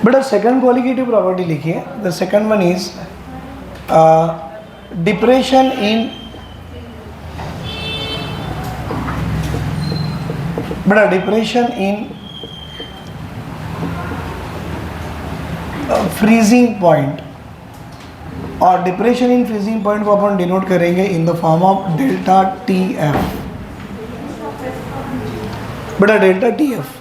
बेटा second qualitative property लिखिए. The second one is depression in, बेटा डिप्रेशन इन फ्रीजिंग पॉइंट, और depression in freezing point को अपन denote करेंगे in the form of delta T F. बेटा delta T F.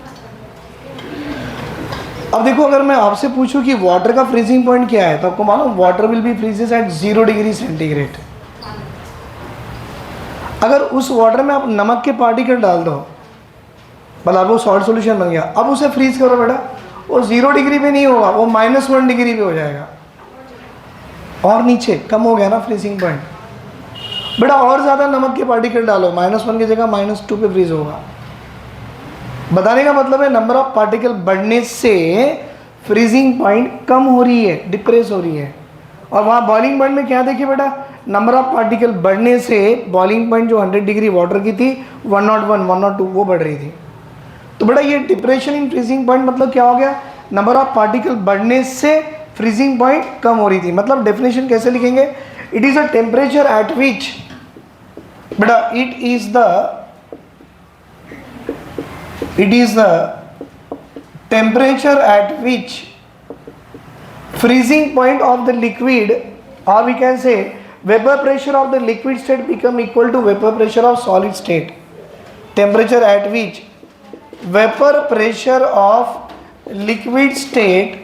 अब देखो, अगर मैं आपसे पूछूं कि वाटर का फ्रीजिंग पॉइंट क्या है, तो आपको मालूम water will be freezes at 0 degree centigrade. अगर उस वाटर में आप नमक के पार्टिकल डाल दो, मतलब वो सॉल्ट सॉल्यूशन बन गया, अब उसे फ्रीज करो बेटा, वो 0 डिग्री पे नहीं होगा, वो -1 डिग्री पे हो जाएगा, और नीचे कम हो गया ना फ्रीजिंग पॉइंट. बेटा और ज़्यादा नमक के पार्टिकल डालो, -1 की जगह -2 पे फ्रीज होगा. बताने का मतलब है नंबर ऑफ पार्टिकल बढ़ने से फ्रीजिंग पॉइंट कम हो रही है, डिप्रेस हो रही है. और वहाँ बॉइलिंग पॉइंट में क्या देखिए बेटा, नंबर ऑफ पार्टिकल बढ़ने से बॉइलिंग पॉइंट जो 100 डिग्री वाटर की थी 101, 102 वो बढ़ रही थी. तो बेटा ये डिप्रेशन इन फ्रीजिंग पॉइंट मतलब क्या हो गया, नंबर ऑफ पार्टिकल बढ़ने से फ्रीजिंग पॉइंट कम हो रही थी. मतलब डेफिनेशन कैसे लिखेंगे, it is a temperature at विच, बेटा it is the temperature at which freezing point of the liquid, or we can say vapor pressure of the liquid state become equal to vapor pressure of solid state. Temperature at which vapor pressure of liquid state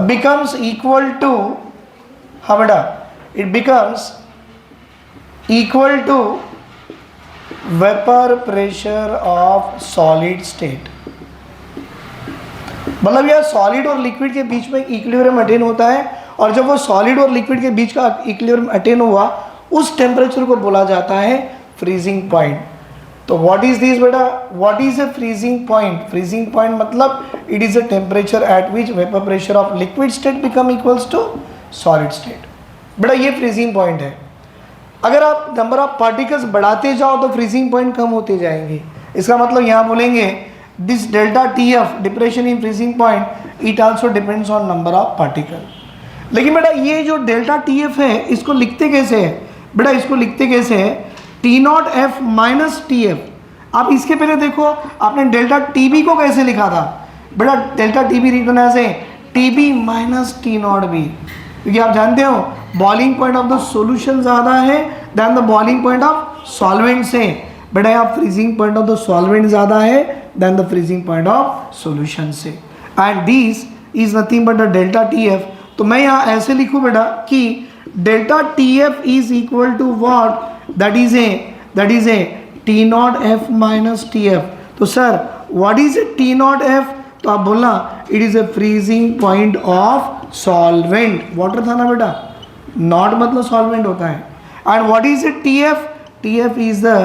becomes equal to, how beta, it becomes equal to vapour pressure of solid state. मतलब यार solid और liquid के बीच में equilibrium attain होता है, और जब वो सॉलिड और लिक्विड के बीच का इक्विलिब्रियम अटेन हुआ उस टेम्परेचर को बोला जाता है फ्रीजिंग पॉइंट. तो व्हाट इज दिस बेटा, what is a freezing point. Freezing point मतलब it is a temperature at which vapour pressure of liquid state become equals to solid state. बेटा ये फ्रीजिंग पॉइंट है. अगर आप नंबर ऑफ पार्टिकल्स बढ़ाते जाओ तो फ्रीजिंग पॉइंट कम होते जाएंगे. इसका मतलब यहाँ बोलेंगे this delta T F depression in freezing point it also depends on number of particle. लेकिन बेटा ये जो डेल्टा टी एफ है इसको लिखते कैसे है, बेटा इसको लिखते कैसे है, T naught F minus T F. आप इसके पहले देखो आपने डेल्टा टी बी को कैसे लिखा था, बेटा delta T B written as a T B minus T naught B, क्योंकि आप जानते हो boiling point of the solution ज़्यादा है then the boiling point of solvent से. बेटा यहाँ freezing point of the solvent ज़्यादा है then the freezing point of solution से. And this is nothing but the delta T F. तो मैं यहाँ ऐसे लिखूँ बेटा कि delta T F is equal to what, that is a T naught F minus T F. तो sir what is a T naught F, तो आप बोलना it is a freezing point of solvent. Water था ना बेटा, naught मतलब solvent होता है. And what is a T F, T F is the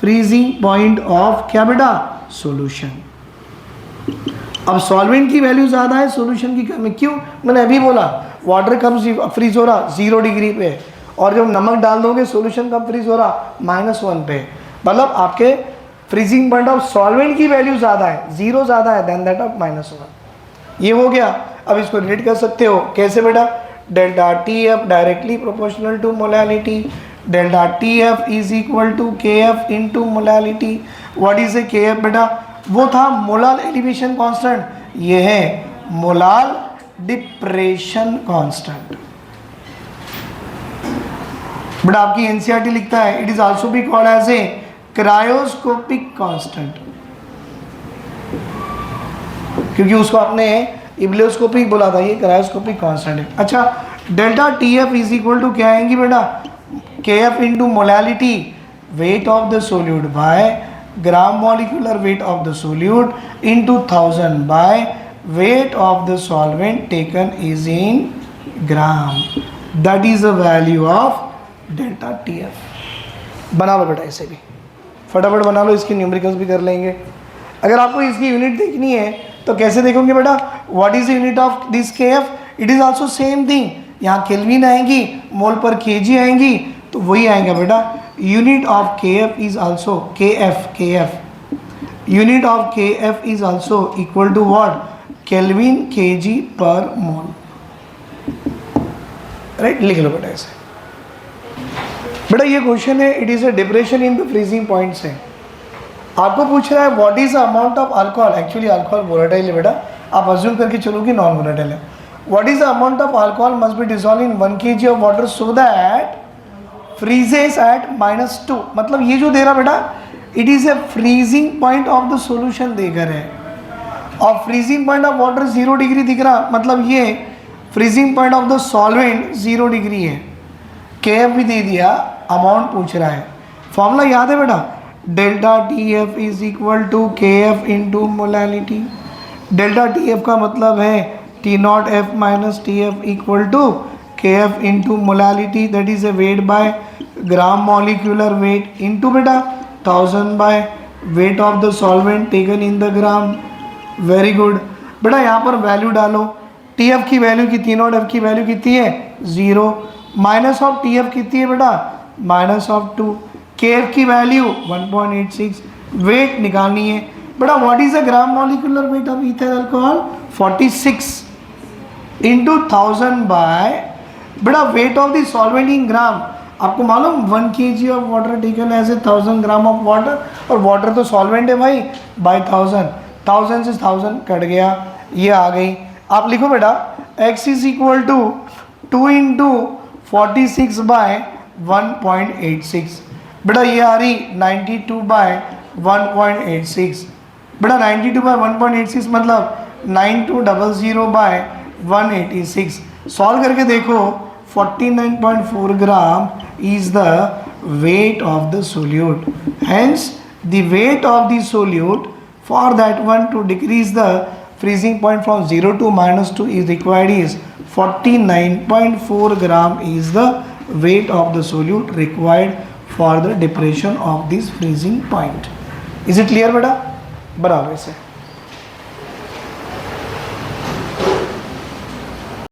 freezing point of क्या बेटा, सॉल्यूशन. अब सॉल्वेंट की वैल्यू ज़्यादा है, सॉल्यूशन की कम है. क्यों, मैंने अभी बोला वाटर कम फ्रीज हो रहा 0 डिग्री पे, और जब नमक डाल दोगे सॉल्यूशन कम फ्रीज हो रहा -1 पे. मतलब आपके फ्रीजिंग पॉइंट ऑफ सॉल्वेंट की वैल्यू ज़्यादा है, 0 ज़्यादा है देन दैट ऑफ -1. ये हो गया. अब इसको रिलेट कर सकते हो कैसे बेटा, delta T F directly proportional to molality, delta T F is equal to K F into molality. What is a K F बेटा, वो था मोलाल एलिवेशन कांस्टेंट, ये है मोलाल डिप्रेशन कांस्टेंट. बेटा आपकी एनसीईआरटी लिखता है it is also be called as a cryoscopic constant, क्योंकि उसको आपने इब्लियोस्कोपिक बोला था, ये क्रायोस्कोपिक कांस्टेंट है. अच्छा delta T F is equal to क्या आएंगी बेटा, K F into molality weight of the solute by gram molecular weight of the solute into 1000 by weight of the solvent taken is in gram. That is the value of delta T F. बना लो बेटा इसे भी, फटाफट बना लो, इसकी numericals भी कर लेंगे. अगर आपको इसकी यूनिट देखनी है तो कैसे देखोगे बेटा, what is the unit of this K F, it is also same thing. यहाँ केल्विन आएंगी, मोल पर केजी आएंगी, तो वही आएगा बेटा. Unit of K F is also K F unit of K F is also equal to what, kelvin kg पर mole, right, लिख लो बेटा ऐसे। बेटा ये क्वेश्चन है, it is a depression in the freezing point से आपको पूछ रहा है what is the amount of alcohol. Actually alcohol volatile है बेटा, आप अज्यूम करके चलो कि नॉन वोलेटाइल है। What is the amount of alcohol must be dissolve in 1 kg of water so that freezes at -2। मतलब ये जो दे रहा बेटा, it is a freezing point of the solution देकर है, और freezing point of water 0 degree दिख रहा, मतलब ये freezing point of the solvent 0 degree है। KF भी दे दिया, अमाउंट पूछ रहा है। फॉर्मूला याद है बेटा, delta TF is equal to KF into molality. Delta TF का मतलब है T0F minus TF equal to KF into molality, that is a weight by gram molecular weight into बेटा 1000 by weight of the solvent taken in the gram. Very good बेटा, यहाँ पर value डालो। TF की value कितनी, T0F की value कितनी है 0, माइनस ऑफ TF कितनी है बेटा -2, KF की वैल्यू 1.86, वेट निकालनी है बेटा। What is the gram molecular weight of ethyl alcohol 46 into 1000 by बेटा weight of the solvent in gram. आपको मालूम 1 kg of water taken as a 1000 gram of water, और वाटर तो सॉल्वेंट है भाई, बाय 1000 से 1000 कट गया, ये आ गई। आप लिखो बेटा x is equal to 2 into 46 by 1.86। बेटा ये आ रही 92 बाय 1.86। बेटा 92 बाय 1.86 मतलब 9200 बाय 186। सॉल्व करके देखो 49.4 ग्राम is the weight of the solute. Hence the weight of the solute for that one to decrease the freezing point from 0 to -2 is required is 49.4 gram is the weight of the solute required for the depression of this freezing point. Is it clear बेटा? बराबर से